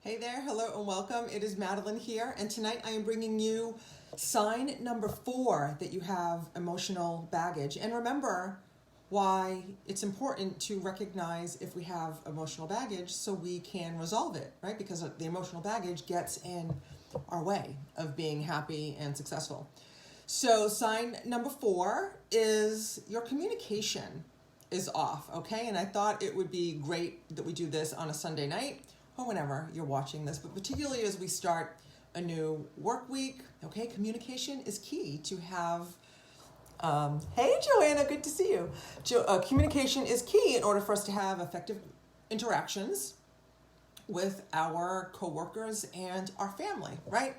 Hey there, hello and welcome. It is Madeline here, and tonight I am bringing you sign number 4 that you have emotional baggage. And remember why it's important to recognize if we have emotional baggage so we can resolve it, right? Because the emotional baggage gets in our way of being happy and successful. So sign number 4 is your communication is off, okay? And I thought it would be great that we do this on a Sunday night or whenever you're watching this, but particularly as we start a new work week, okay? Communication is key to have, hey Joanna, good to see you. Communication is key in order for us to have effective interactions with our coworkers and our family, right?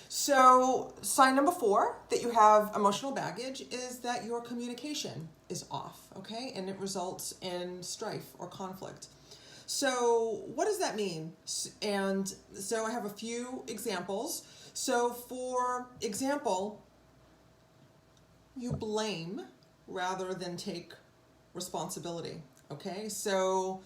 So sign number 4 that you have emotional baggage is that your communication is off, okay? And it results in strife or conflict. So what does that mean? And so I have a few examples. So for example, you blame rather than take responsibility, okay? So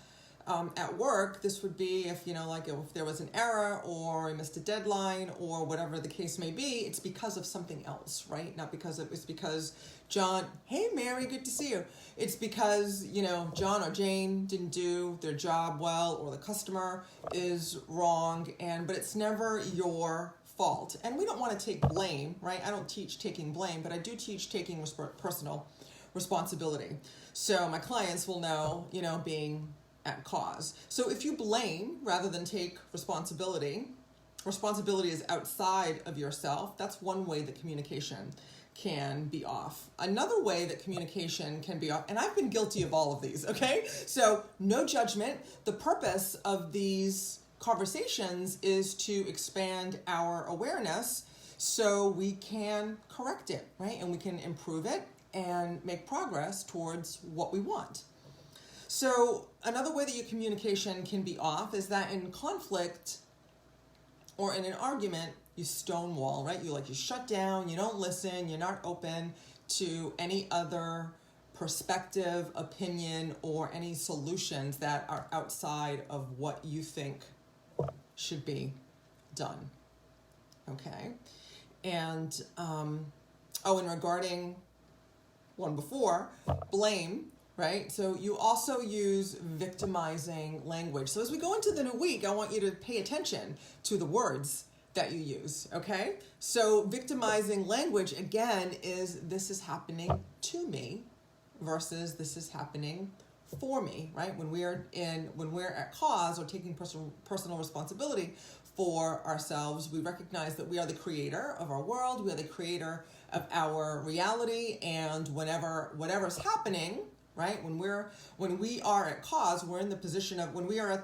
at work, this would be if there was an error or I missed a deadline or whatever the case may be, it's because of something else, right? Not because it's because John, hey Mary, good to see you. It's because, John or Jane didn't do their job well or the customer is wrong, but it's never your fault. And we don't want to take blame, right? I don't teach taking blame, but I do teach taking personal responsibility. So my clients will know, being at cause. So if you blame rather than take responsibility is outside of yourself. That's one way that communication can be off. Another way that communication can be off, and I've been guilty of all of these, okay? So no judgment. The purpose of these conversations is to expand our awareness so we can correct it, right? And we can improve it and make progress towards what we want. So another way that your communication can be off is that in conflict or in an argument, you stonewall, right? You shut down, you don't listen, you're not open to any other perspective, opinion, or any solutions that are outside of what you think should be done, okay? And, and regarding one before, blame, right? So you also use victimizing language. So as we go into the new week, I want you to pay attention to the words that you use, okay? So victimizing language, again, is this is happening to me versus this is happening for me, right? When we're at cause or taking personal responsibility for ourselves, we recognize that we are the creator of our world, we are the creator of our reality, and whatever's happening, right? When we are at cause, we're in the position of, when we are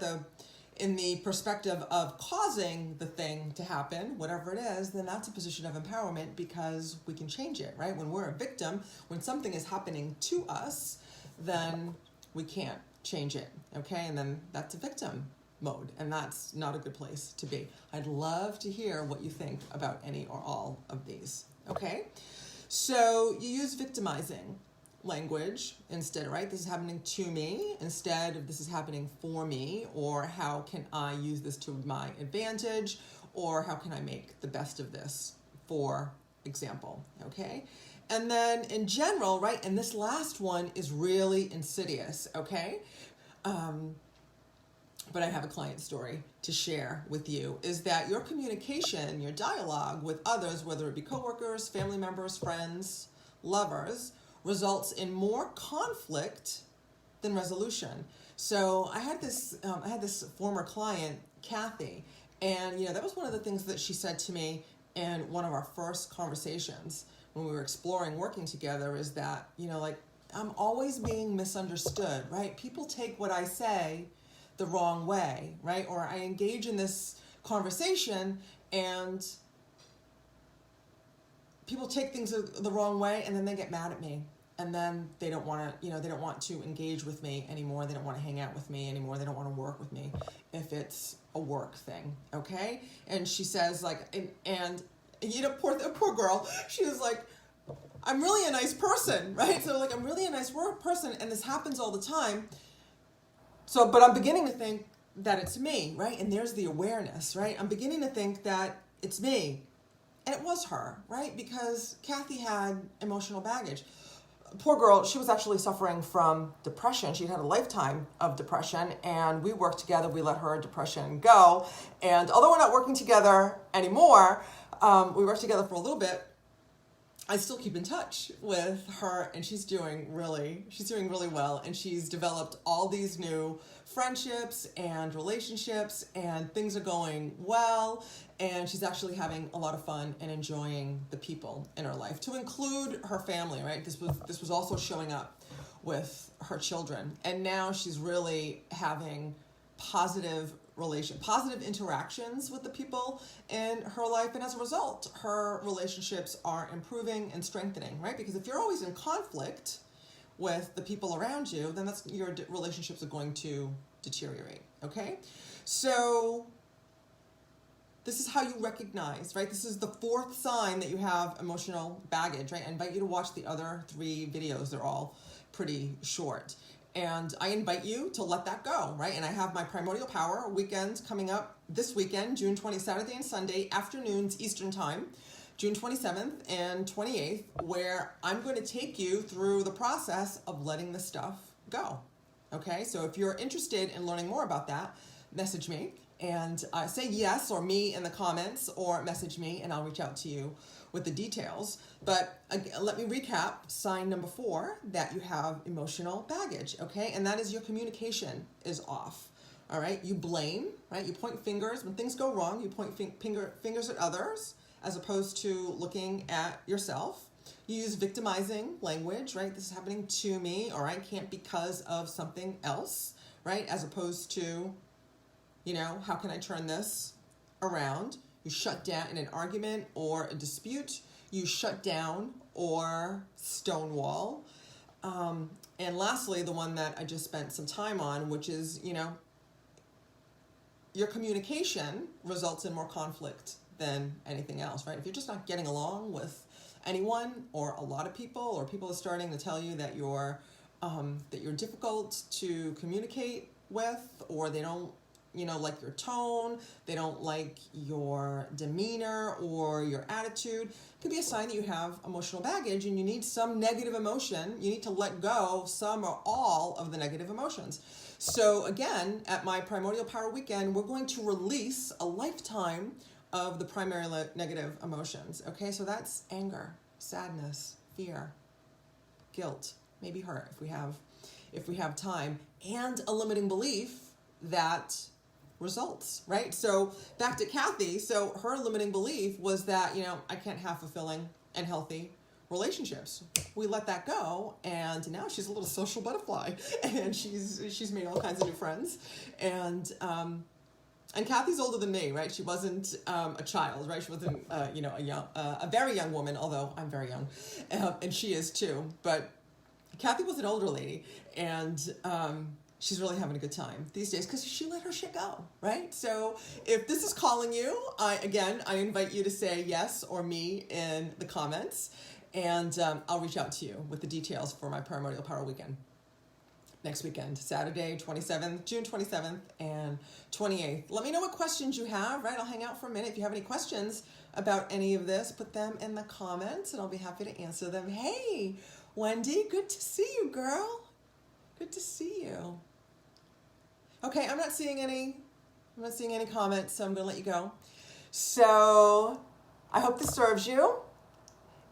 in the perspective of causing the thing to happen, whatever it is, then that's a position of empowerment because we can change it, right? When we're a victim, when something is happening to us, then we can't change it, okay? And then that's a victim mode, and that's not a good place to be. I'd love to hear what you think about any or all of these, okay? So you use victimizing language instead, right? This is happening to me instead of this is happening for me, or how can I use this to my advantage, or how can I make the best of this, for example, okay? And then in general, right, and this last one is really insidious, okay? But I have a client story to share with you, is that your communication, your dialogue with others, whether it be coworkers, family members, friends, lovers, results in more conflict than resolution. So I had this former client, Kathy, and that was one of the things that she said to me in one of our first conversations when we were exploring working together, is that I'm always being misunderstood, right? People take what I say the wrong way, right? Or I engage in this conversation and people take things the wrong way, and then they get mad at me, and then they don't want to, they don't want to engage with me anymore. They don't want to hang out with me anymore. They don't want to work with me if it's a work thing, okay? And she says poor girl, she was like, I'm really a nice person, right? So I'm really a nice person, and this happens all the time. So, but I'm beginning to think that it's me, right? And there's the awareness, right? I'm beginning to think that it's me. And it was her, right? Because Kathy had emotional baggage. Poor girl, she was actually suffering from depression. She'd had a lifetime of depression, and we worked together. We let her depression go. And although we're not working together anymore, we worked together for a little bit. I still keep in touch with her, and she's doing really well, and she's developed all these new friendships and relationships, and things are going well, and she's actually having a lot of fun and enjoying the people in her life, to include her family, right? This was also showing up with her children, and now she's really having positive interactions with the people in her life, and as a result, her relationships are improving and strengthening, right? Because if you're always in conflict with the people around you, then your relationships are going to deteriorate, okay? So this is how you recognize, right? This is the fourth sign that you have emotional baggage, right? I invite you to watch the other 3 videos. They're all pretty short. And I invite you to let that go, right? And I have my Primordial Power weekend coming up this weekend, June 20th, Saturday and Sunday, afternoons Eastern Time, June 27th and 28th, where I'm going to take you through the process of letting the stuff go, okay? So if you're interested in learning more about that, message me and say yes or me in the comments, or message me and I'll reach out to you with the details. But let me recap sign number 4, that you have emotional baggage, okay? And that is your communication is off, all right? You blame, right? You point fingers. When things go wrong, you point fingers at others as opposed to looking at yourself. You use victimizing language, right? This is happening to me, or I can't because of something else, right? As opposed to, you know, how can I turn this around? You shut down in an argument or a dispute. You shut down or stonewall. And lastly, the one that I just spent some time on, which is, you know, your communication results in more conflict than anything else, right? If you're just not getting along with anyone or a lot of people, or people are starting to tell you that you're difficult to communicate with, or they don't, you know, like your tone, they don't like your demeanor or your attitude, it could be a sign that you have emotional baggage and you need some negative emotion. You need to let go some or all of the negative emotions. So again, at my Primordial Power Weekend, we're going to release a lifetime of the primary negative emotions, okay? So that's anger, sadness, fear, guilt, maybe hurt if we have time, and a limiting belief that results, right? So back to Kathy. So her limiting belief was that, you know, I can't have fulfilling and healthy relationships. We let that go, and now she's a little social butterfly, and she's made all kinds of new friends, and Kathy's older than me, right? She wasn't a child, right? She wasn't, you know, a very young woman, although I'm very young, and she is too. But Kathy was an older lady, and she's really having a good time these days because she let her shit go, right? So if this is calling you, I invite you to say yes or me in the comments, and I'll reach out to you with the details for my Primordial Power Weekend next weekend, Saturday, June 27th and 28th. Let me know what questions you have, right? I'll hang out for a minute. If you have any questions about any of this, put them in the comments and I'll be happy to answer them. Hey, Wendy, good to see you, girl. Good to see you. Okay, I'm not seeing any comments, so I'm going to let you go. So I hope this serves you,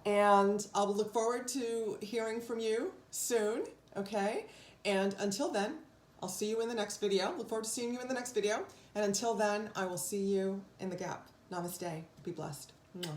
and I'll look forward to hearing from you soon, okay? And until then, I'll see you in the next video. Look forward to seeing you in the next video. And until then, I will see you in the gap. Namaste. Be blessed. Mwah.